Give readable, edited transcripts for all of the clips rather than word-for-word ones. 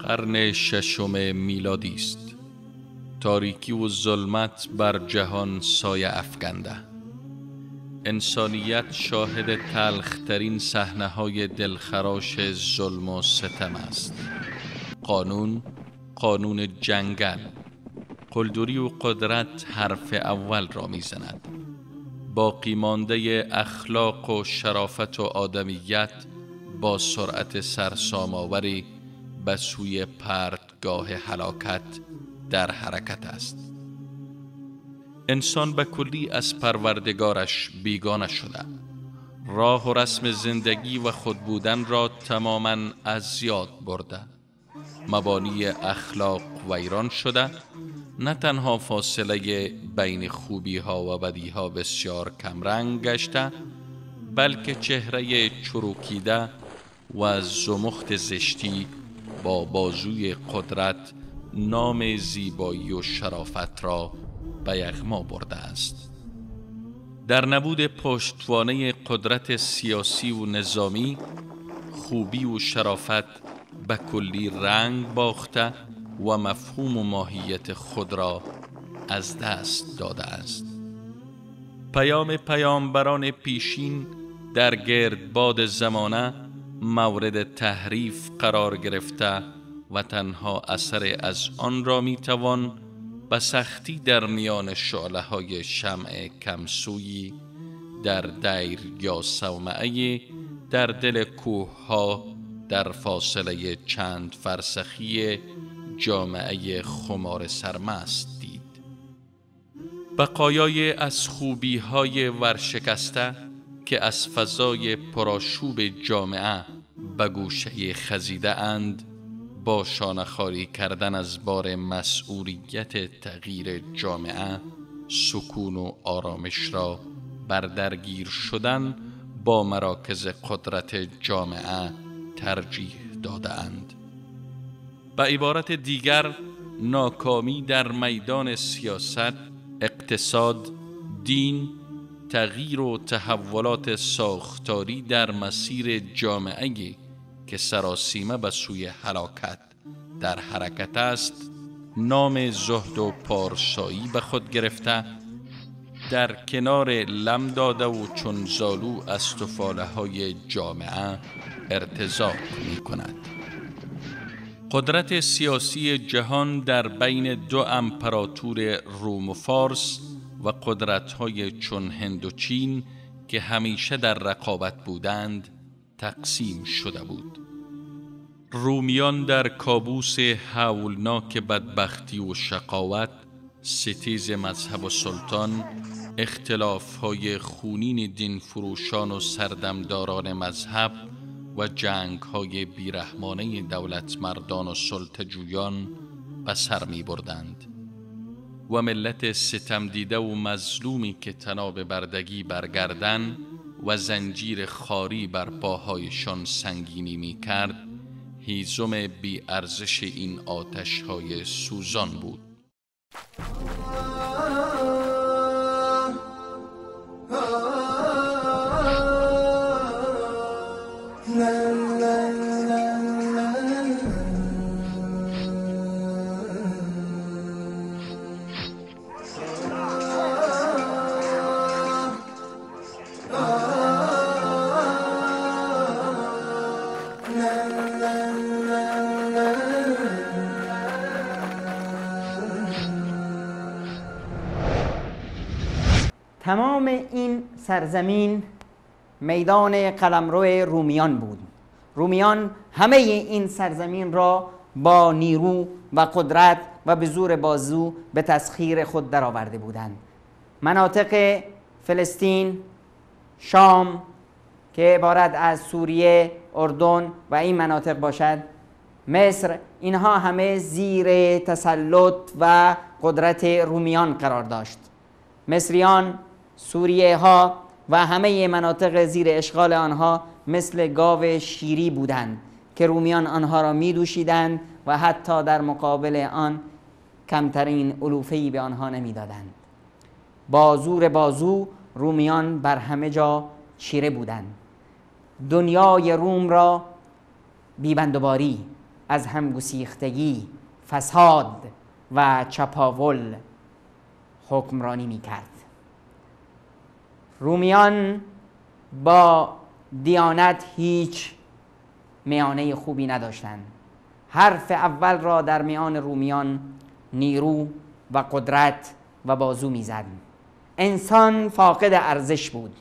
قرن ششم میلادی است. تاریکی و ظلمت بر جهان سایه افکنده. انسانیت شاهد تلخترین صحنه‌های دلخراش ظلم و ستم است. قانون جنگل، قلدری و قدرت حرف اول را میزند. باقی مانده اخلاق و شرافت و آدمیت با سرعت سرسام‌آوری به سوی پرتگاه هلاکت در حرکت است. انسان به کلی از پروردگارش بیگانه شده. راه و رسم زندگی و خود بودن را تماماً از یاد برده. مبانی اخلاق ویران شده. نه تنها فاصله بین خوبی ها و بدی ها بسیار کمرنگ گشته، بلکه چهره چروکیده و زمخت زشتی با بازوی قدرت نام زیبایی و شرافت را به یغما برده است. در نبود پشتوانه قدرت سیاسی و نظامی، خوبی و شرافت به کلی رنگ باخته و مفهوم و ماهیت خود را از دست داده است. پیامبران پیشین در گردباد زمانه مورد تحریف قرار گرفته و تنها اثر از آن را میتوان به سختی در میان شعله‌های شمع کمسویی در دیر یا صومعه در دل کوه‌ها در فاصله چند فرسخی جامعه خمار سرمست دید. بقایای از خوبی‌های ورشکسته که از فضای پرآشوب جامعه به گوشه خزیده اند، با شانه‌خواری کردن از بار مسئولیت تغییر جامعه، سکون و آرامش را بر درگیر شدن با مراکز قدرت جامعه ترجیح دادند. به عبارت دیگر، ناکامی در میدان سیاست، اقتصاد، دین، تغییر و تحولات ساختاری در مسیر جامعه‌ای که سراسیمه به سوی هلاکت در حرکت است، نام زهد و پارسایی به خود گرفته، در کنار لم داده و چون زالو از طفاله‌های جامعه ارتزاق می کند. قدرت سیاسی جهان در بین دو امپراتور روم و فارس و قدرت‌های چون هند و چین که همیشه در رقابت بودند تقسیم شده بود. رومیان در کابوس هولناک بدبختی و شقاوت، ستیز مذهب و سلطان، اختلاف‌های خونین دین فروشان و سردمداران مذهب و جنگ‌های بیرحمانه دولت مردان و سلطه‌جویان به سر می‌بردند و ملت ستم دیده و مظلومی که طناب بردگی بر گردن و زنجیر خاری بر پاهایشان سنگینی می‌کرد، هیزم بی ارزش این آتش‌های سوزان بود. تمام این سرزمین میدان قلمرو رومیان بود. رومیان همه این سرزمین را با نیرو و قدرت و به زور بازو به تسخیر خود درآورده بودند. مناطق فلسطین، شام که عبارت از سوریه، اردن و این مناطق باشد، مصر، اینها همه زیر تسلط و قدرت رومیان قرار داشت. مصریان، سوریه ها و همه مناطق زیر اشغال آنها مثل گاو شیری بودند که رومیان آنها را می دوشیدند و حتی در مقابل آن کمترین علوفه‌ای به آنها نمی دادند. با زور بازو رومیان بر همه جا چیره بودند. دنیای روم را بیبندوباری از همگسیختگی، فساد و چپاول حکمرانی میکرد. رومیان با دیانت هیچ میانه خوبی نداشتند. حرف اول را در میان رومیان نیرو و قدرت و بازو میزد. انسان فاقد ارزش بود.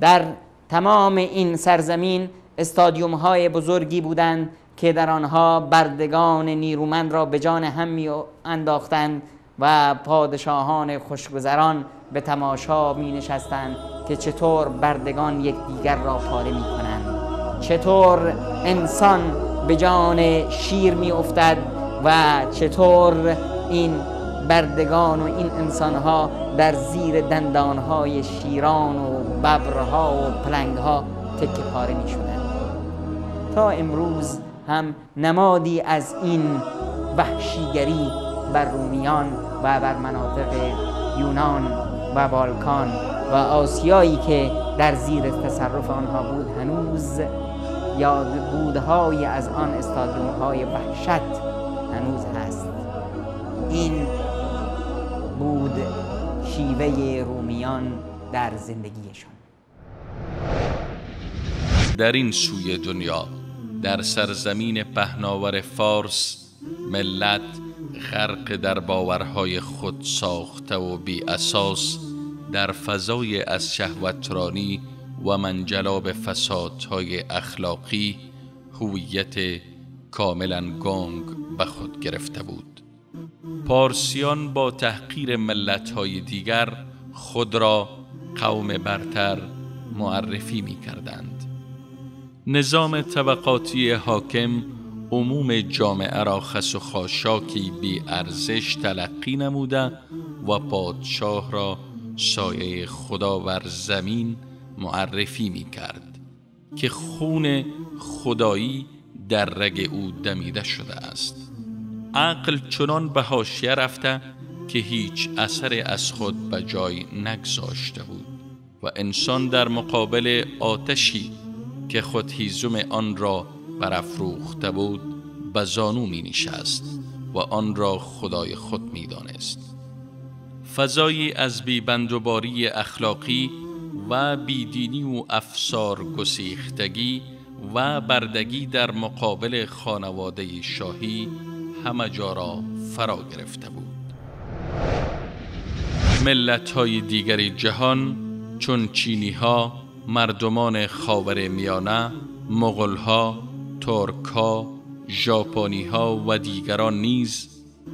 در تمام این سرزمین استادیوم های بزرگی بودند که در آنها بردگان نیرومند را به جان هم می انداختند و پادشاهان خوشگذران به تماشا می نشستند که چطور بردگان یکدیگر را پاره می کنند، چطور انسان به جان شیر می افتد و چطور این بردگان و این انسانها در زیر دندانهای شیران و ببرها و پلنگها تکه پاره می شدند. تا امروز هم نمادی از این وحشیگری بر رومیان و بر مناطق یونان و بالکان و آسیایی که در زیر تصرف آنها بود هنوز یادبودهای از آن استادیوم‌های وحشت هنوز هست. این بود شیوه رومیان در زندگیشان. در این سوی دنیا، در سرزمین پهناور فارس، ملت غرق در باورهای خود ساخته و بی اساس در فضای از شهوترانی و منجلاب فسادهای اخلاقی هویت کاملا گنگ به خود گرفته بود. پارسیان با تحقیر ملت‌های دیگر خود را قوم برتر معرفی می کردند. نظام طبقاتی حاکم عموم جامعه را خس و خاشاکی بی ارزش تلقی نموده و پادشاه را سایه خدا بر زمین معرفی می کرد که خون خدایی در رگ او دمیده شده است. عقل چنان به حاشیه رفته که هیچ اثر از خود به جای نگذاشته بود و انسان در مقابل آتشی که خود هیزم آن را برافروخته بود به زانو می نشست و آن را خدای خود می دانست. فضایی از بی‌بندوباری اخلاقی و بیدینی و افسار گسیختگی و بردگی در مقابل خانواده شاهی همه جا را فرا گرفته بود. ملت‌های دیگر جهان چون چینی‌ها، مردمان خاورمیانه، مغول‌ها، ترک‌ها، ژاپنی‌ها و دیگران نیز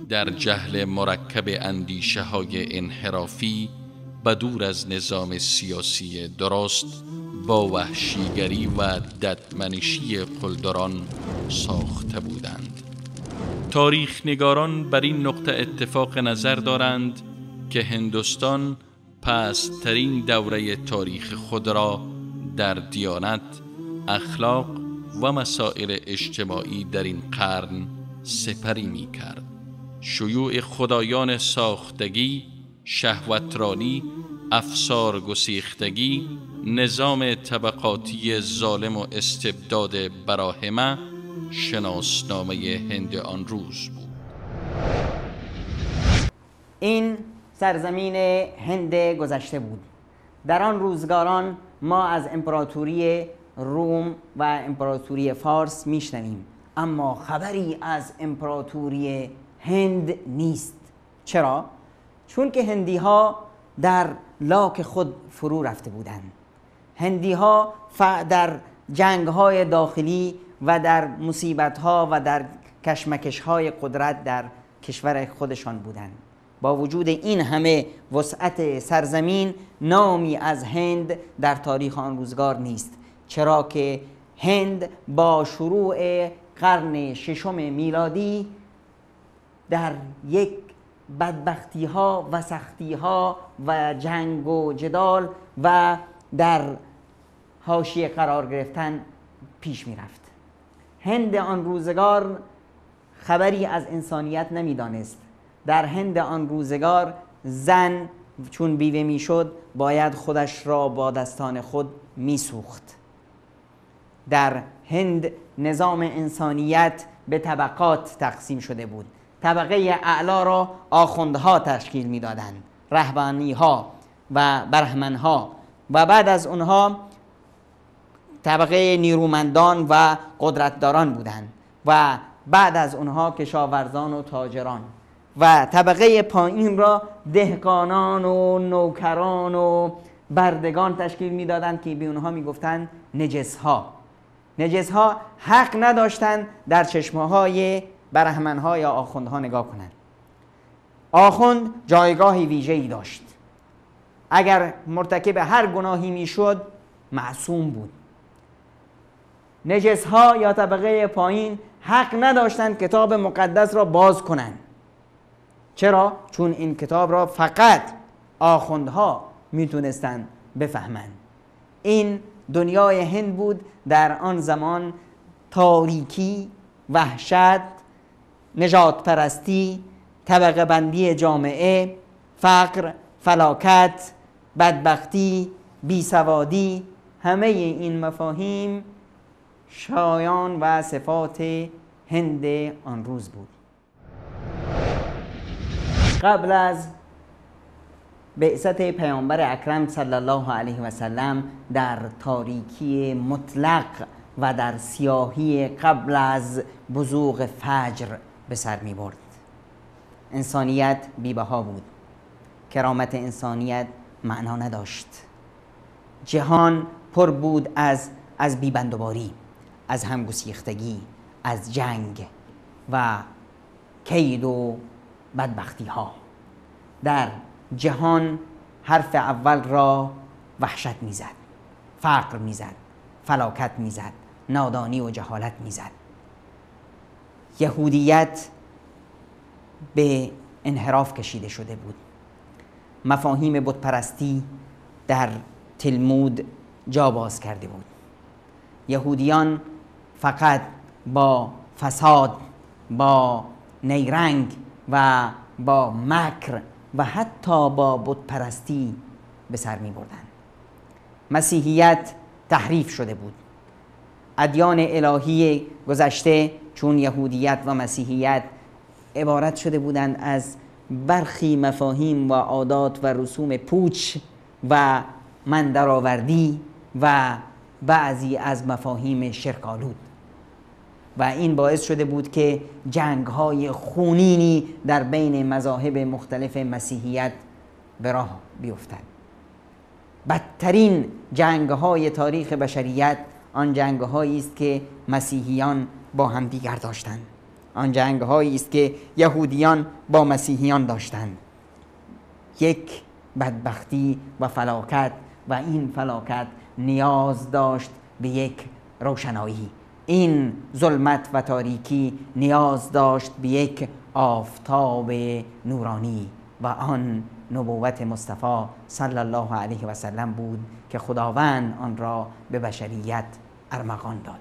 در جهل مرکب اندیشه‌های انحرافی و دور از نظام سیاسی درست با وحشیگری و ددمنشی قلدران ساخته بودند. تاریخ نگاران بر این نقطه اتفاق نظر دارند که هندوستان پست‌ترین دوره تاریخ خود را در دیانت، اخلاق و مسائل اجتماعی در این قرن سپری می کرد. شیوع خدایان ساختگی، شهوترانی، افسار گسیختگی، نظام طبقاتی ظالم و استبداد براهمه شناسنامه هند آن روز بود. این سرزمین هند گذشته بود. در آن روزگاران ما از امپراتوری روم و امپراتوری فارس میشنویم، اما خبری از امپراتوری هند نیست. چرا؟ چون که هندی ها در لاک خود فرو رفته بودند. هندی ها در جنگ های داخلی و در مصیبت ها و در کشمکش های قدرت در کشور خودشان بودند. با وجود این همه وسعت سرزمین، نامی از هند در تاریخ آن روزگار نیست، چرا که هند با شروع قرن ششم میلادی در یک بدبختی ها و سختی ها و جنگ و جدال و در حاشیه قرار گرفتن پیش می رفت. هند آن روزگار خبری از انسانیت نمی دانست. در هند آن روزگار زن چون بیوه می شد باید خودش را با دستان خود می سوخت. در هند نظام انسانیت به طبقات تقسیم شده بود. طبقه اعلا را آخوندها تشکیل میدادند، رهبانیها و برهمنها، و بعد از اونها طبقه نیرومندان و قدرتداران بودند و بعد از اونها کشاورزان و تاجران، و طبقه پایین را دهقانان و نوکران و بردگان تشکیل میدادند که به اونها میگفتند نجسها. نجسها حق نداشتند در چشمه‌های برهمنها یا آخوندها نگاه کنند. آخوند جایگاهی ویژه‌ای داشت. اگر مرتکب هر گناهی میشد معصوم بود. نجسها یا طبقه پایین حق نداشتند کتاب مقدس را باز کنند. چرا؟ چون این کتاب را فقط آخوندها میتونستند بفهمند. این دنیای هند بود در آن زمان. تاریکی، وحشت، نژاد پرستی، طبقه بندی جامعه، فقر، فلاکت، بدبختی، بیسوادی، همه این مفاهیم شایان و صفات هند آن روز بود. قبل از بعثت پیامبر اکرم صلی الله علیه و سلم در تاریکی مطلق و در سیاهی قبل از بزوغ فجر به سر می برد. انسانیت بی‌بها بود. کرامت انسانیت معنا نداشت. جهان پر بود از بی‌بندوباری، از همگسیختگی، از جنگ و کید و بدبختی ها. در جهان حرف اول را وحشت میزد، فقر میزد، فلاکت میزد، نادانی و جهالت میزد. یهودیت به انحراف کشیده شده بود. مفاهیم بتپرستی در تلمود جا باز کرده بود. یهودیان فقط با فساد، با نیرنگ و با مکر و حتی با بتپرستی به سر می بردند. مسیحیت تحریف شده بود. ادیان الهی گذشته چون یهودیت و مسیحیت عبارت شده بودند از برخی مفاهیم و عادات و رسوم پوچ و مندرآوردی و بعضی از مفاهیم شرک‌آلود، و این باعث شده بود که جنگ‌های خونینی در بین مذاهب مختلف مسیحیت به راه بیفتد. بدترین جنگ‌های تاریخ بشریت آن جنگ‌هایی است که مسیحیان با هم دیگر داشتند، آن جنگ‌هایی است که یهودیان با مسیحیان داشتند. یک بدبختی و فلاکت، و این فلاکت نیاز داشت به یک روشنایی. این ظلمت و تاریکی نیاز داشت به یک آفتاب نورانی، و آن نبوت مصطفی صلی الله علیه و سلم بود که خداوند آن را به بشریت ارمغان داد.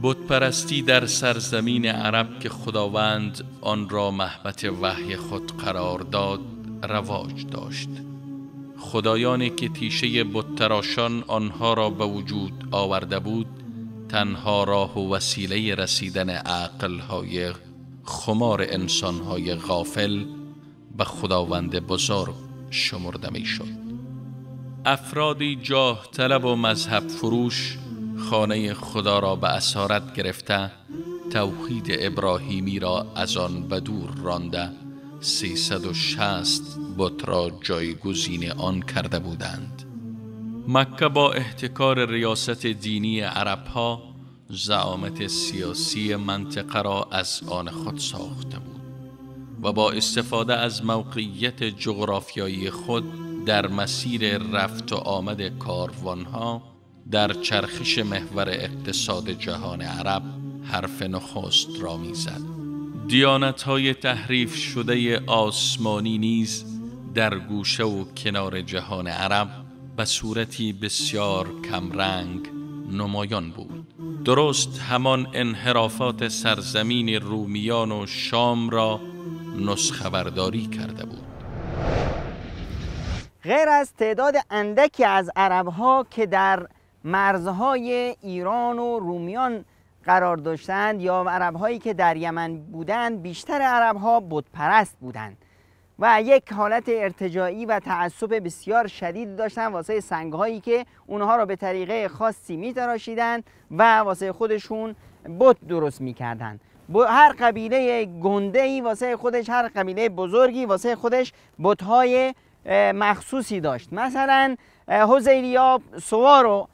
بتپرستی در سرزمین عرب که خداوند آن را محبت وحی خود قرار داد رواج داشت. خدایانی که تیشه بت‌تراشان آنها را به وجود آورده بود تنها راه و وسیله رسیدن عقل‌های خمار انسان‌های غافل به خداوند بزرگ شمرده می‌شد. افرادی جاه طلب و مذهب فروش خانه خدا را به اسارت گرفته، توحید ابراهیمی را از آن به دور رانده 360 بت را جایگزین آن کرده بودند. مکه با احتکار ریاست دینی عربها زعامت سیاسی منطقه را از آن خود ساخته بود و با استفاده از موقعیت جغرافیایی خود در مسیر رفت و آمد کاروانها در چرخش محور اقتصاد جهان عرب حرف نخست را میزد. دیانت‌های تحریف شده آسمانی نیز در گوشه و کنار جهان عرب به صورتی بسیار کمرنگ نمایان بود. درست همان انحرافات سرزمین رومیان و شام را نسخه برداری کرده بود. غیر از تعداد اندکی از عرب‌ها که در مرزهای ایران و رومیان قرار داشتند یا عرب هایی که در یمن بودند، بیشتر عرب ها بت پرست بودند و یک حالت ارتجاعی و تعصب بسیار شدید داشتن واسه سنگ هایی که اونها را به طریقه خاصی میتراشیدند و واسه خودشون بت درست میکردند. هر قبیله گنده‌ای واسه خودش، هر قبیله بزرگی واسه خودش بت‌های مخصوصی داشت. مثلا حذیلیا سوا رو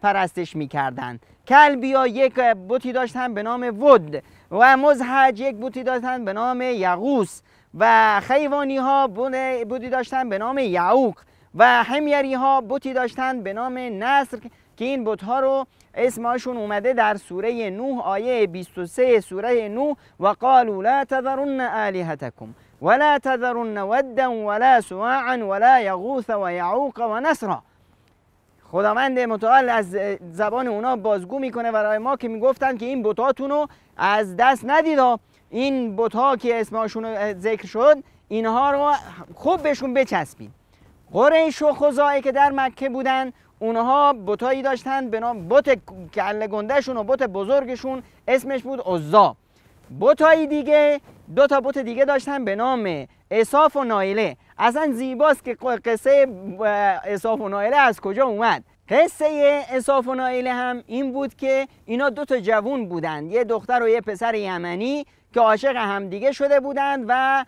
پرستش میکردند، کلبیا یک بتی داشتن به نام ود و مزهج یک بتی داشتن به نام یغوس و خیوانی ها بتی داشتن به نام یعوق و حمیری ها بتی داشتن به نام نصر که این بت ها رو اسمشون اومده در سوره نوح آیه 23 سوره نوح و قالوا لا تذرن آلهتكم ولا تذرن ودا ولا سواعا ولا یغوث و یعوق و نصرا. خداوند متعال از زبان اونا بازگو میکنه برای ما که میگفتن که این بتاتون رو از دست ندید، این بتها که اسمشون ذکر شد اینها رو خوب بهشون بچسبید. قریش و خزاعه که در مکه بودن اونها بتایی داشتن به نام بت کله گندهشون و بت بزرگشون اسمش بود عزا. بتایی دیگه دو تا بت دیگه داشتن به نام اصاف و نایله. اصلا زیباست که قصه اصاف و نایله از کجا اومد. قصه اصاف و نایله هم این بود که اینا دو تا جوون بودند، یه دختر و یه پسر یمنی که عاشق همدیگه شده بودند و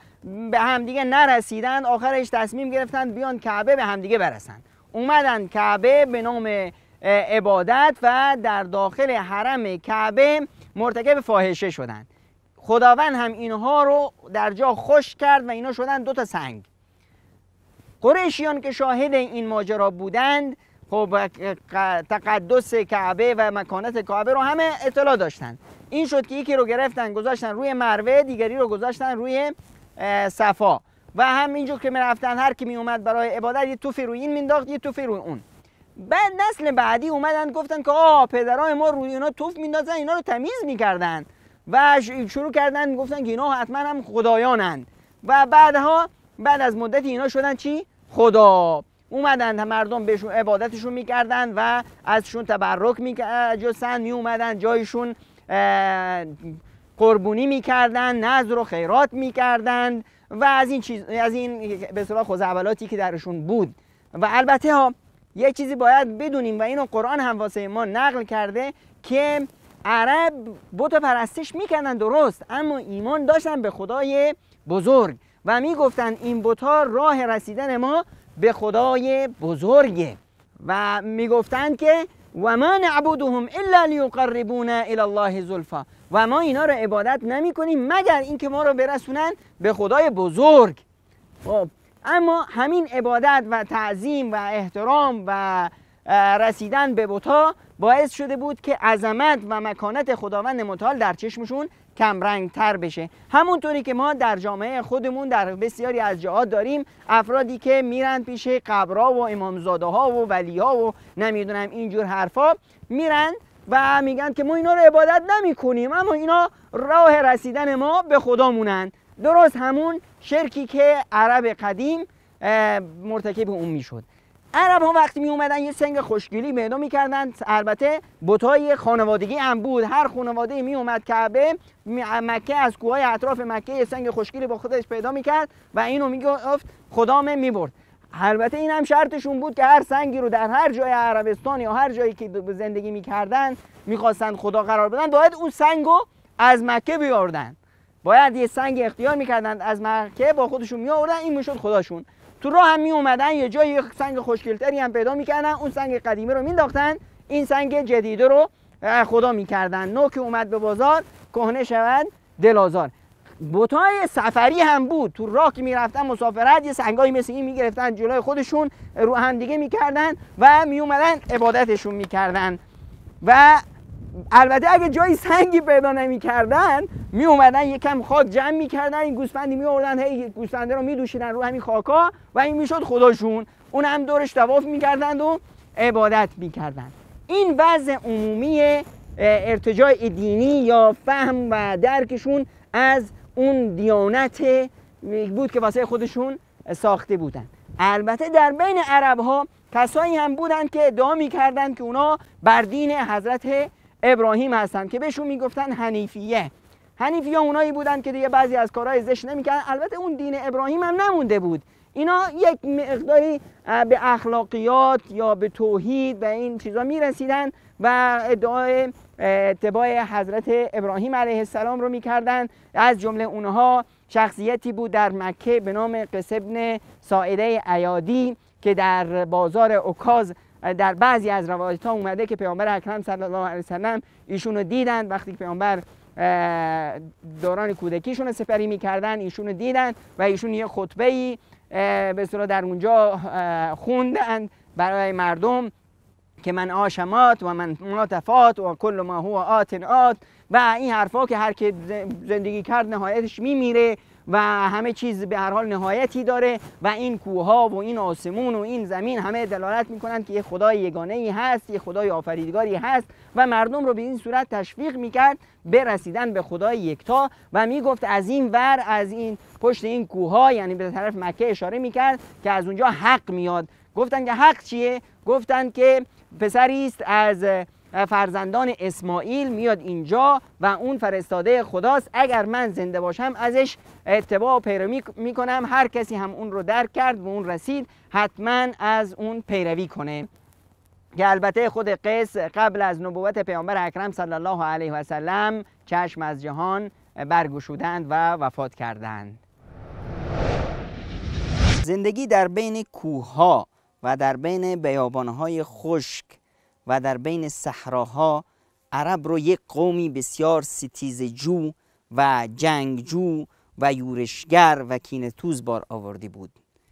به همدیگه نرسیدند. آخرش تصمیم گرفتند بیان کعبه به همدیگه برسند. اومدن کعبه به نام عبادت و در داخل حرم کعبه مرتکب فاحشه شدند. خداوند هم اینها رو در جا خشک کرد و اینا شدن دو تا سنگ. قریشیان که شاهد این ماجرا بودند خب تقدس کعبه و مکانت کعبه رو همه اطلاع داشتن. این شد که یکی رو گرفتن گذاشتن روی مروه، دیگری رو گذاشتن روی صفا و همینجور که میرفتن هر کی می اومد برای عبادت یه توفی روی این مینداخت یه توفی روی اون. بعد نسل بعدی اومدن گفتن که پدرای ما روی اینا توف میندازن، اینا رو تمیز میکردن و شروع کردن گفتن که اینا حتما هم خدایانند و بعد از مدتی اینا شدن چی؟ خدا. اومدن مردم بهشون عبادتشون میکردن و ازشون تبرک میجستن، می اومدن جایشون قربونی میکردن، نذر و خیرات میکردن و از این به اصطلاح خزعبلاتی که درشون بود. و البته یه چیزی باید بدونیم و اینو قرآن هم واسه ما نقل کرده که عرب بت پرستش میکردن درست، اما ایمان داشتن به خدای بزرگ و میگفتن این بت‌ها راه رسیدن ما به خدای بزرگه و میگفتن که و ما نعبدهم الا لیقربونا الی الله زلفا، و ما اینا رو عبادت نمی کنیم مگر اینکه ما رو برسونن به خدای بزرگ. اما همین عبادت و تعظیم و احترام و رسیدن به بت‌ها باعث شده بود که عظمت و مکانت خداوند متعال در چشمشون کمرنگ تر بشه. همونطوری که ما در جامعه خودمون در بسیاری از جاها داریم افرادی که میرن پیش قبرها و امامزاده ها و ولی ها و نمیدونم اینجور حرفا میرن و میگن که ما اینا رو عبادت نمی کنیم اما اینا راه رسیدن ما به خدامونن. درست همون شرکی که عرب قدیم مرتکب اون میشد. عرب ها وقتی می اومدن یه سنگ خوشگلی پیدا میکردن، البته بتای خانوادگی هم بود، هر خانواده می اومد کعبه مکه از کوههای اطراف مکه یه سنگ خوشگلی با خودش پیدا میکرد و اینو میگفت خدامه میبرد. البته این هم شرطشون بود که هر سنگی رو در هر جای عربستان یا هر جایی که زندگی میکردن میخواستن خدا قرار بدن باید اون سنگو از مکه بیاوردن، باید یه سنگ اختیار میکردن از مکه با خودشون میآوردن، این میشد خداشون. تو راه هم می اومدن یه جای یه سنگ خوشگلتری هم پیدا میکردن، اون سنگ قدیمی رو مینداختن، این سنگ جدیده رو خدا میکردن. نوک اومد به بازار کهنه شود دل آزار. بتای سفری هم بود، تو راه که میرفتن مسافرت یه سنگایی مثل این میگرفتن جلوی خودشون رو هم دیگه میکردن و می اومدن عبادتشون میکردن. و البته اگه جایی سنگی پیدا نمی‌کردن می اومدن یکم خاک جمع می‌کردن، این گوسفندی می‌آوردن، هی گوسفنده رو می‌دوشیدن رو همین خاکا و این میشد خداشون، اون هم دورش طواف می‌کردند و عبادت می‌کردن. این وضع عمومی ارتجاع دینی یا فهم و درکشون از اون دیانت بود که واسه خودشون ساخته بودن. البته در بین عرب‌ها کسایی هم بودن که ادعا می‌کردند که اونا بر دین حضرت ابراهیم هستند که بهشون میگفتن حنیفیه. حنیفیه اونایی بودن که دیگه بعضی از کارهای زشت نمیکردن. البته اون دین ابراهیم هم نمونده بود، اینا یک مقداری به اخلاقیات یا به توحید و این چیزا میرسیدن و ادعای اتباع حضرت ابراهیم علیه السلام رو میکردن. از جمله اونها شخصیتی بود در مکه به نام قیس ابن ساعده ایادی که در بازار اوکاز در بعضی از روایت‌ها اومده که پیامبر اکرم صلی الله علیه وسلم ایشونو دیدن. وقتی که پیامبر دوران کودکیشون سپری میکردن ایشونو دیدن و ایشون یه خطبه‌ای به اصطلاح در اونجا خوندن برای مردم که من آشمات و من ماتفات و کل ما هو آت و این حرفا که هر که زندگی کرد نهایتش میمیره و همه چیز به هر حال نهایتی داره و این کوهها و این آسمون و این زمین همه دلالت میکنن که یه خدای یگانه‌ای هست، یه خدای آفریدگاری هست و مردم رو به این صورت تشویق میکرد به رسیدن به خدای یکتا و میگفت از این ور از این پشت این کوهها، یعنی به طرف مکه اشاره میکرد که از اونجا حق میاد. گفتن که حق چیه؟ گفتن که پسری است از فرزندان اسماعیل میاد اینجا و اون فرستاده خداست، اگر من زنده باشم ازش اتباع و پیروی میکنم، هر کسی هم اون رو درک کرد و اون رسید حتما از اون پیروی کنه. که البته خود قیس قبل از نبوت پیامبر اکرم صلی الله علیه و سلم چشم از جهان برگشودند و وفات کردند. زندگی در بین کوهها و در بین بیابانهای خشک و در بین صحراها عرب رو یک قومی بسیار ستیزجو و جنگجو و یورشگر و کینه‌توز بار آورده بود.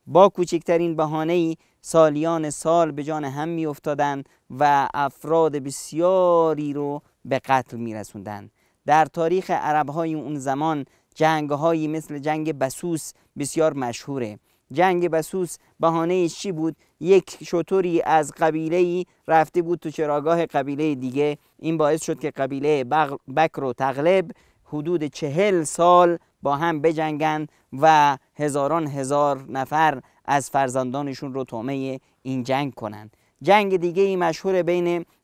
با کوچکترین بهانه‌ای سالیان سال به جان هم می افتادن و افراد بسیاری رو به قتل می رسوندن. در تاریخ عربهای اون زمان جنگهایی مثل جنگ بسوس بسیار مشهوره. جنگ بسوس بهانه‌اش چی بود؟ یک شتری از قبیله‌ای رفته بود تو چراگاه قبیله دیگه. این باعث شد که قبیله بکر و تغلب حدود 40 سال با هم بجنگن و هزاران هزار نفر از فرزندانشون رو طعمه این جنگ کنن. جنگ دیگه ای مشهور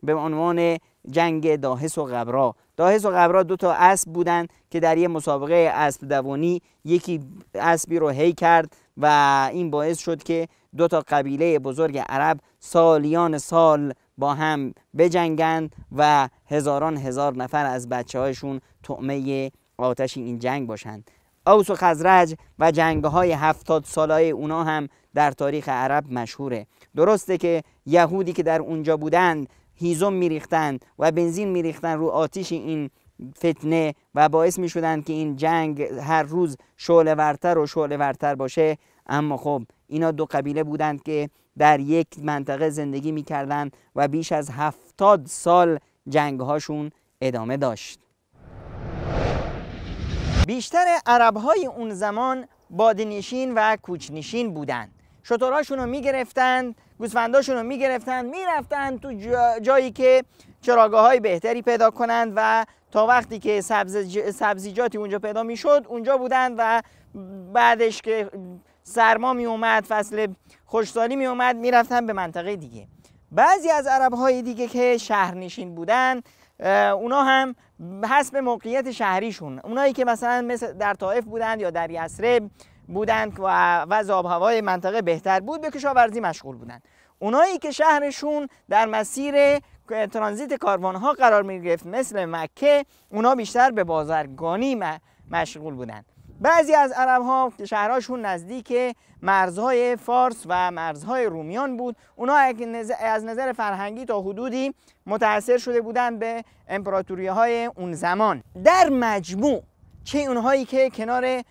به عنوان جنگ داهس و غبرا. داهس و غبرا دو تا اسب بودن که در یه مسابقه اسب دوانی یکی اسبی رو هی کرد و این باعث شد که دو تا قبیله بزرگ عرب سالیان سال با هم بجنگند و هزاران هزار نفر از بچه‌هاشون طعمه آتش این جنگ باشند. اوس و خزرج و جنگ‌های 70 ساله اونا هم در تاریخ عرب مشهوره. درسته که یهودی که در اونجا بودند هیزم میریختند و بنزین میریختند رو آتش این فتنه و باعث میشدند که این جنگ هر روز شعله ورتر و شعله ورتر باشه. اما خب اینا دو قبیله بودند که در یک منطقه زندگی میکردند و بیش از 70 سال جنگ‌هاشون ادامه داشت. بیشتر عرب‌های اون زمان باده‌نشین و کوچ‌نشین بودند. شترهاشون رو میگرفتند، گوسفنداشون رو میگرفتند، میرفتند تو جایی که چراگاه‌های بهتری پیدا کنند و تا وقتی که سبزیجاتی اونجا پیدا میشد اونجا بودند و بعدش که سرما می اومد، فصل خشکسالی می اومد، میرفتن به منطقه دیگه. بعضی از عرب‌های دیگه که شهرنشین بودن اونا هم حسب موقعیت شهریشون، اونایی که مثلا در طائف بودند یا در یثرب بودند و وضع آب هوای منطقه بهتر بود به کشاورزی مشغول بودند. اونایی که شهرشون در مسیر ترانزیت کاروان‌ها قرار می‌گرفت مثل مکه، اونا بیشتر به بازرگانی مشغول بودند. بعضی از عرب‌ها شهرهاشون نزدیک مرزهای فارس و مرزهای رومیان بود. اونا از نظر فرهنگی تا حدودی متأثر شده بودند به امپراتوری‌های اون زمان. در مجموع چه اونهایی که کنار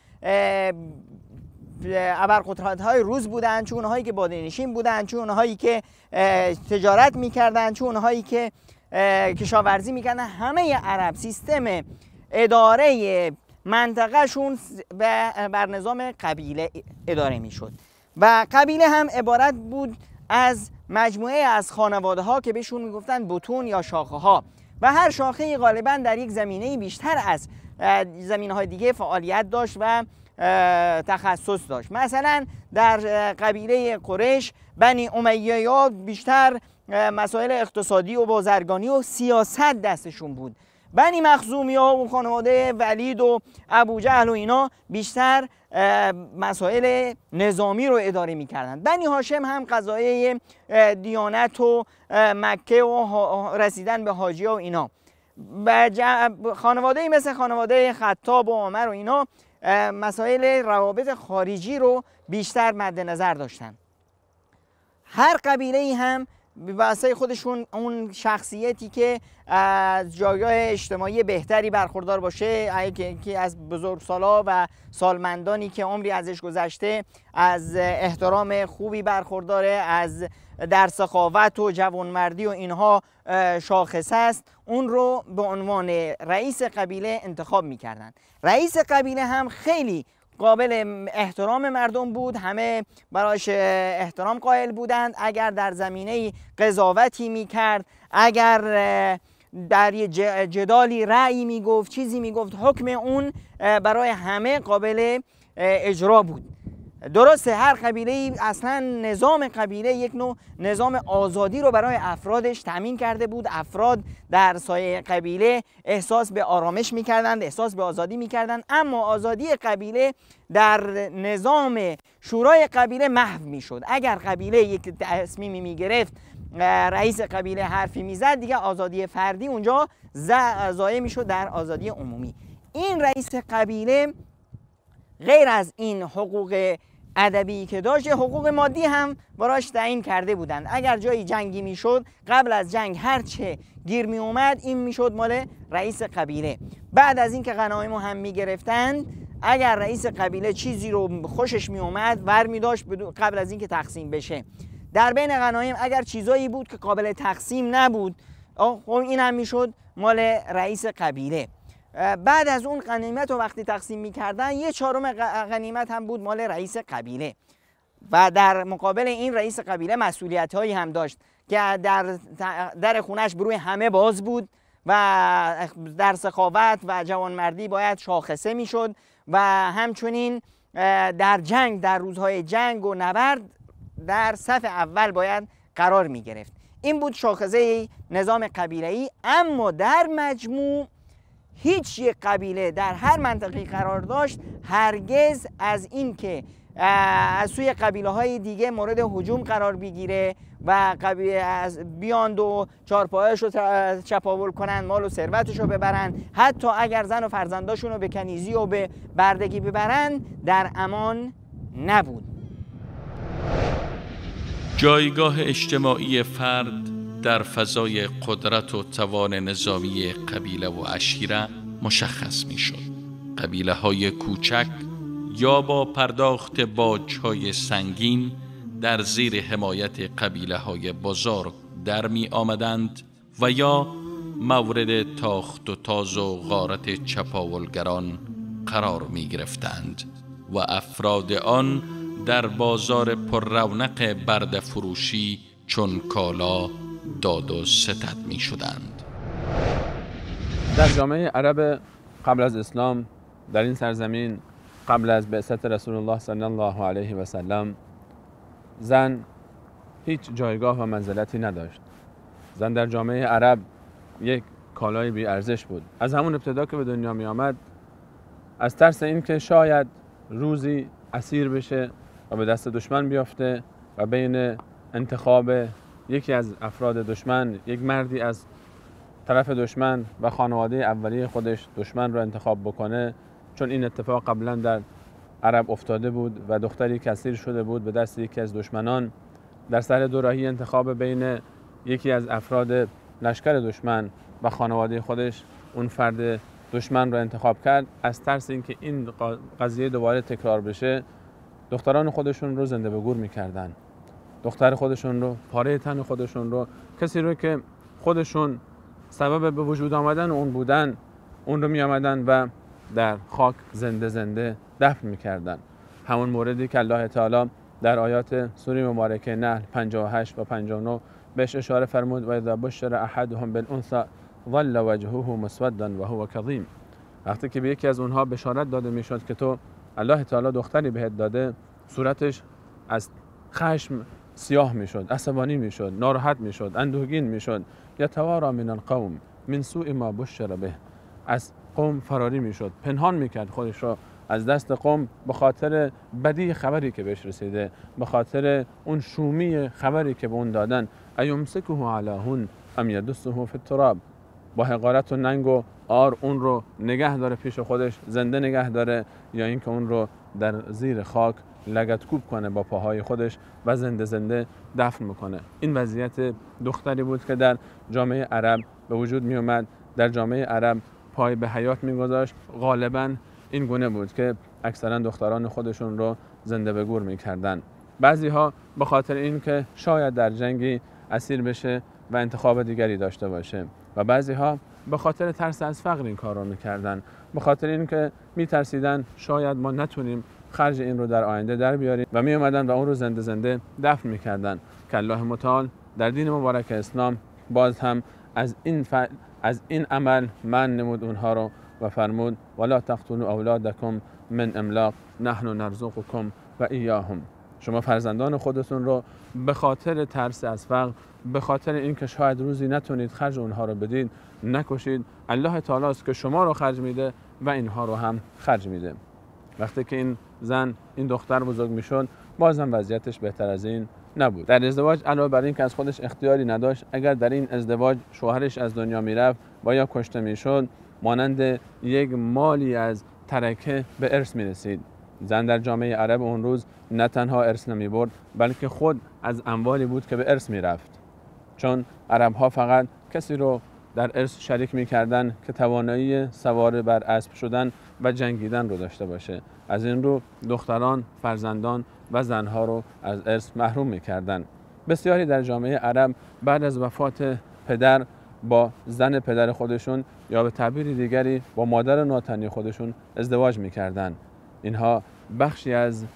ابرقدرت‌های روز بودند، چه اونهایی که باده‌نشین بودند، چه اونهایی که تجارت می‌کردند، چه اونهایی که کشاورزی می‌کردند، همه عرب سیستم اداره منطقهشون بر نظام قبیله اداره میشد و قبیله هم عبارت بود از مجموعه از خانواده ها که بهشون میگفتن بطون یا شاخه ها و هر شاخه غالبا در یک زمینه بیشتر از زمینه های دیگه فعالیت داشت و تخصص داشت. مثلا در قبیله قریش بنی امیه بیشتر مسائل اقتصادی و بازرگانی و سیاست دستشون بود. بنی مخزومی‌ها و خانواده ولید و ابوجهل و اینا بیشتر مسائل نظامی رو اداره می‌کردند. بنی هاشم هم قضایای دیانت و مکه و رسیدن به حاجی‌ها و اینا. خانواده‌ای مثل خانواده خطاب و عمر و اینا مسائل روابط خارجی رو بیشتر مد نظر داشتن. هر قبیله‌ای هم به واسه خودشون اون شخصیتی که از جایگاه اجتماعی بهتری برخوردار باشه، که از بزرگسالا و سالمندانی که عمری ازش گذشته از احترام خوبی برخورداره، از در سخاوت و جوانمردی و اینها شاخص است، اون رو به عنوان رئیس قبیله انتخاب می‌کردن. رئیس قبیله هم خیلی قابل احترام مردم بود، همه برایش احترام قائل بودند. اگر در زمینه قضاوتی میکرد، اگر در یه جدالی رأی میگفت، چیزی میگفت، حکم اون برای همه قابل اجرا بود. درسته هر قبیله اصلا نظام قبیله یک نوع نظام آزادی رو برای افرادش تامین کرده بود. افراد در سایه قبیله احساس به آرامش میکردند، احساس به آزادی میکردند، اما آزادی قبیله در نظام شورای قبیله محو میشد. اگر قبیله یک تصمیمی میگرفت، رئیس قبیله حرفی میزد، دیگه آزادی فردی اونجا ضایع میشد در آزادی عمومی. این رئیس قبیله غیر از این حقوق ادبی که داشت، حقوق مادی هم براش تعیین کرده بودند. اگر جایی جنگی میشد، قبل از جنگ هر چه گیر می اومد این میشد مال رئیس قبیله. بعد از اینکه غنایم هم میگرفتند، اگر رئیس قبیله چیزی رو خوشش می اومد ور می داشت قبل از اینکه تقسیم بشه. در بین غنایم اگر چیزایی بود که قابل تقسیم نبود، این هم میشد مال رئیس قبیله. بعد از اون غنیمت رو وقتی تقسیم می‌کردن، 1/4 غنیمت هم بود مال رئیس قبیله. و در مقابل این رئیس قبیله مسئولیت‌هایی هم داشت که در خونش بروی همه باز بود و در سخاوت و جوانمردی باید شاخصه میشد و همچنین در جنگ، در روزهای جنگ و نبرد در صف اول باید قرار می گرفت. این بود شاخصه نظام قبیله‌ای. اما در مجموع هیچ یک قبیله در هر منطقه قرار داشت هرگز از این که از سوی قبیله های دیگه مورد هجوم قرار بگیره و بیاند و چارپایش رو چپاول کنن، مال و ثروتش رو ببرن، حتی اگر زن و فرزنداشون رو به کنیزی و به بردگی ببرن، در امان نبود. جایگاه اجتماعی فرد در فضای قدرت و توان نظامی قبیله و عشیره مشخص می شد. قبیله های کوچک یا با پرداخت باج‌های سنگین در زیر حمایت قبیله های بزرگ در می آمدند و یا مورد تاخت و تاز و غارت چپاولگران قرار می گرفتند و افراد آن در بازار پر رونق برده فروشی چون کالا داد و ستد می شدند. در جامعه عرب قبل از اسلام در این سرزمین، قبل از بعثت رسول الله صلی الله علیه و سلم، زن هیچ جایگاه و منزلتی نداشت. زن در جامعه عرب یک کالای بی ارزش بود. از همون ابتدا که به دنیا می آمد، از ترس اینکه شاید روزی اسیر بشه و به دست دشمن بیافته و بین انتخاب یکی از افراد دشمن، یک مردی از طرف دشمن و خانواده اولیه خودش دشمن رو انتخاب بکنه، چون این اتفاق قبلا در عرب افتاده بود و دختری که اسیر شده بود به دست یکی از دشمنان، در سر دوراهی انتخاب بین یکی از افراد لشکر دشمن و خانواده خودش اون فرد دشمن رو انتخاب کرد. از ترس اینکه این قضیه دوباره تکرار بشه، دختران خودشون رو زنده به گور میکردن. دختر خودشون رو، پاره تن خودشون رو، کسی رو که خودشون سبب به وجود آمدن اون بودن، اون رو می آمدن و در خاک زنده دفن میکردن. همون موردی که الله تعالی در آیات سوره مبارکه نحل 58 و 59 بهش اشاره فرمود: و اذا بشر احدهم بالانثى ظل وجهه مسودا وهو كظيم. وقتی که به یکی از اونها بشارت داده میشد که تو الله تعالی دختری بهت داده، صورتش از خشم سیاه میشد، عصبانی میشد، ناراحت میشد، اندوهگین میشد. یتوارا من القوم من سوء ما بشر به، از قوم فراری میشد، پنهان میکرد خودش را از دست قوم به خاطر بدی خبری که بهش رسیده، به خاطر اون شومی خبری که به اون دادن. ایمسکه علی هون ام یدسه فی التراب، با حقارت و ننگ و آر اون رو نگه داره پیش خودش، زنده نگه داره، یا اینکه اون رو در زیر خاک لگدکوب کنه با پاهای خودش و زنده زنده دفن میکنه. این وضعیت دختری بود که در جامعه عرب به وجود می اومد. در جامعه عرب پای به حیات میگذاشت. غالبا این گونه بود که اکثرا دختران خودشون رو زنده به گور میکردن. بعضی ها به خاطر اینکه شاید در جنگی اسیر بشه و انتخاب دیگری داشته باشه، و بعضی ها به خاطر ترس از فقر این کار رو میکردن، به خاطر اینکه میترسیدن شاید ما نتونیم خرج این رو در آینده در بیاریم و می اومدن و اون رو زنده زنده دفن میکردن. که الله متعال در دین مبارک اسلام باز هم از این عمل من نمود اونها رو و فرمود ولا تقتلوا اولادکم من املاق نحن نرزقکم و ایاهم. شما فرزندان خودتون رو به خاطر ترس از فقر، به خاطر اینکه شاید روزی نتونید خرج اونها رو بدید، نکشید. الله تعالی است که شما رو خرج میده و اینها رو هم خرج میده. وقتی که این زن، این دختر بزرگ میشد، بازم وضعیتش بهتر از این نبود. در ازدواج علاوه بر این که از خودش اختیاری نداشت، اگر در این ازدواج شوهرش از دنیا میرفت و یا کشته میشد، مانند یک مالی از ترکه به ارث میرسید. زن در جامعه عرب اون روز نه تنها ارث نمی برد، بلکه خود از اموالی بود که به ارث میرفت. چون عرب ها فقط کسی رو در ارث شریک میکردن که توانایی سوار بر اسب شدن و جنگیدن رو داشته باشه. از این رو دختران، فرزندان و زنها رو از ارث محروم میکردن. بسیاری در جامعه عرب بعد از وفات پدر با زن پدر خودشون یا به تعبیر دیگری با مادر ناتنی خودشون ازدواج میکردن. اینها بخشی از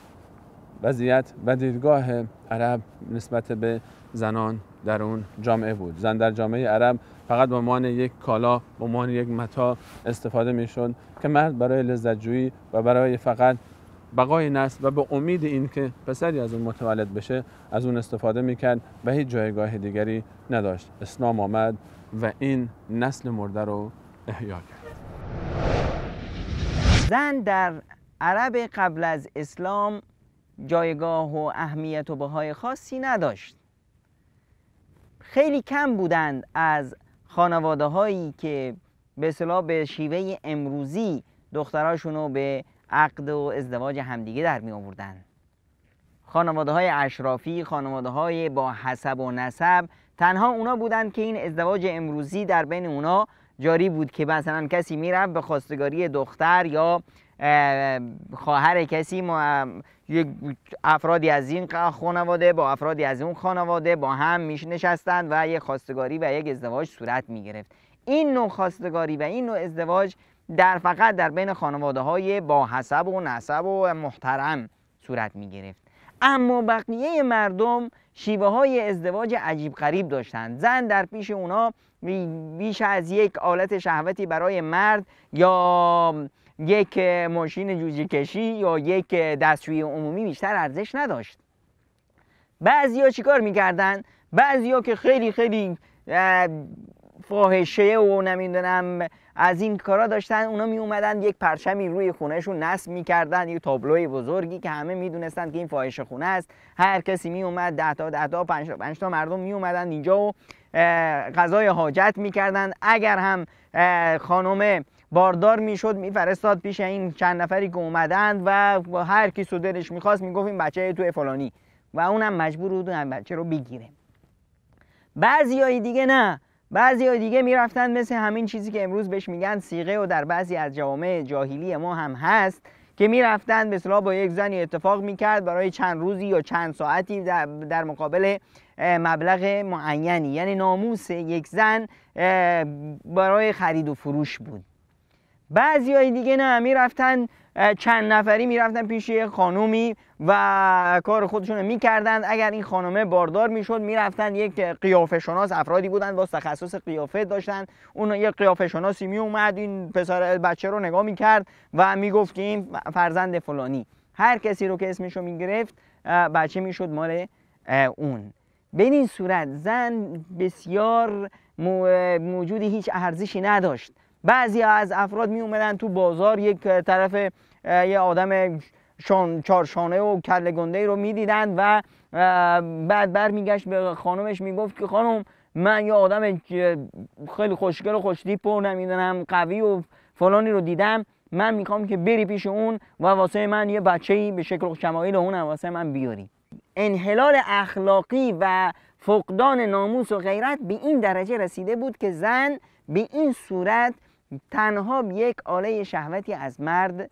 وضعیت و دیدگاه عرب نسبت به زنان در اون جامعه بود. زن در جامعه عرب فقط به عنوان یک کالا، به عنوان یک متاع استفاده میشد که مرد برای لذت جویی و برای فقط بقای نسل و به امید این که پسری از اون متولد بشه از اون استفاده میکرد و هیچ جایگاه دیگری نداشت. اسلام آمد و این نسل مرده رو احیا کرد. زن در عرب قبل از اسلام جایگاه و اهمیت و بهای خاصی نداشت. خیلی کم بودند از خانواده هایی که به اصطلاح به شیوه امروزی دختراشون رو به عقد و ازدواج همدیگه در می آوردن. خانواده های اشرافی، خانواده های با حسب و نسب، تنها اونا بودند که این ازدواج امروزی در بین اونا جاری بود که مثلا کسی میرفت به خواستگاری دختر یا خواهر کسی، افرادی از این خانواده با افرادی از اون خانواده با هم نشستند و یک خواستگاری و یک ازدواج صورت می گرفت. این نوع خواستگاری و این نوع ازدواج فقط در بین خانواده های با حسب و نسب و محترم صورت می گرفت. اما بقیه مردم شیوه های ازدواج عجیب غریب داشتند. زن در پیش اونا بیش از یک آلت شهوتی برای مرد یا یک ماشین جوجه کشی یا یک دستشویی عمومی بیشتر ارزش نداشت. بعضیا چیکار میکردن؟ بعضیا که خیلی خیلی فاحشه و نمیدونم از این کارا داشتن، اونا می اومدن یک پرچمی روی خونهشون نصب میکردن، یک تابلوی بزرگی که همه میدونستن که این فاحشه خونه است. هر کسی می اومد 10 تا 5 تا مردم می اومدن اینجا و قضای حاجت میکردن. اگر هم خانم باردار میشد میفرستاد پیش این چند نفری که اومدند و هر کی سو دلش میخواست میگفت این بچه تو فلانی و اونم مجبور بود اون بچه رو بگیره. بعضیای دیگه نه، بعضیای دیگه میرفتن مثل همین چیزی که امروز بهش میگن صیغه و در بعضی از جوامع جاهلی ما هم هست که میرفتن به اصطلاح با یک زنی اتفاق میکرد برای چند روزی یا چند ساعتی در مقابل مبلغ معینی، یعنی ناموس یک زن برای خرید و فروش بود. بعضیای دیگه نه، میرفتن چند نفری میرفتن پیش یک خانومی و کار خودشون رو میکردن. اگر این خانومه باردار میشد میرفتن یک قیافه شناس، افرادی بودن با تخصص قیافه داشتن، اون یک قیافه شناسی میومد این پسر بچه رو نگاه میکرد و میگفت که این فرزند فلانی. هر کسی رو که اسمش رو میگرفت بچه میشد مال اون. به این صورت زن بسیار موجودی هیچ ارزشی نداشت. بعضی از افراد می اومدن تو بازار یک طرف یه آدم چارشانه و کله گنده رو میدیدن و بعد برمیگشت به خانمش میگفت که خانم من یه آدم خیلی خوشگل و خوشتیپ و نمیدونم قوی و فلانی رو دیدم، من میخوام که بری پیش اون و واسه من یه بچه‌ای به شکل و شمایل اون واسه من بیاری. انحلال اخلاقی و فقدان ناموس و غیرت به این درجه رسیده بود که زن به این صورت تنها یک آله شهوتی از مرد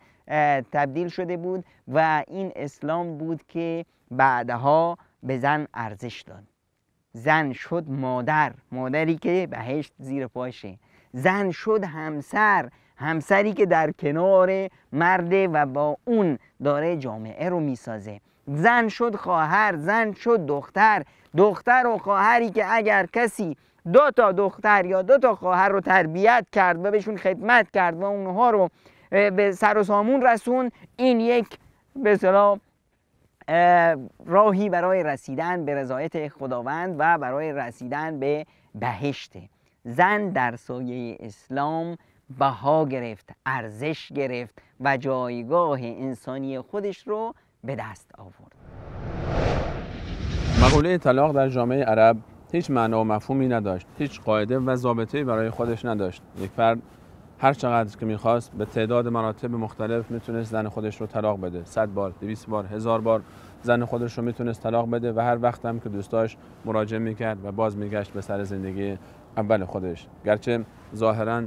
تبدیل شده بود و این اسلام بود که بعدها به زن ارزش داد. زن شد مادری که بهشت زیر پاشه. زن شد همسری که در کنار مرده و با اون داره جامعه رو میسازه. زن شد خواهر، زن شد دختر و خواهری که اگر کسی 2 تا دختر یا 2 تا خواهر رو تربیت کرد و بهشون خدمت کرد و اونها رو به سر و سامون رسون، این یک به اصطلاح راهی برای رسیدن به رضایت خداوند و برای رسیدن به بهشته. زن در سایه اسلام بها گرفت، ارزش گرفت و جایگاه انسانی خودش رو به دست آورد. مقوله طلاق در جامعه عرب هیچ معنا و مفهومی نداشت، هیچ قاعده و ضابطه‌ای برای خودش نداشت. یک فرد هر چقدر که میخواست به تعداد مراتب مختلف میتونست زن خودش رو طلاق بده. 100 بار، 200 بار، 1000 بار زن خودش رو میتونست طلاق بده و هر وقت هم که دوست داشت مراجعه میکرد و باز میگشت به سر زندگی اول خودش. گرچه ظاهراً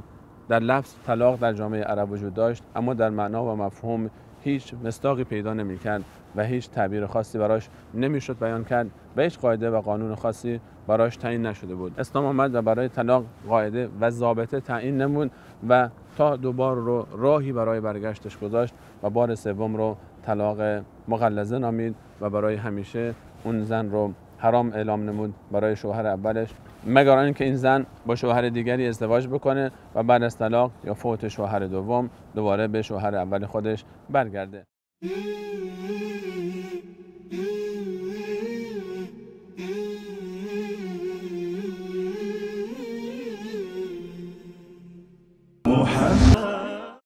در لفظ طلاق در جامعه عرب وجود داشت، اما در معنا و مفهوم هیچ مصداقی پیدا نمیکرد و هیچ تعبیر خاصی براش نمیشد بیان کرد و هیچ قاعده و قانون خاصی براش تعیین نشده بود. اسلام آمد و برای طلاق قاعده و ضابطه تعیین نمود و تا 2 بار رو راهی برای برگشتش گذاشت و بار سوم رو طلاق مغلظه نامید و برای همیشه اون زن رو حرام اعلام نمود برای شوهر اولش، مگر اینکه این زن با شوهر دیگری ازدواج بکنه و بعد از طلاق یا فوت شوهر دوم دوباره به شوهر اول خودش برگرده.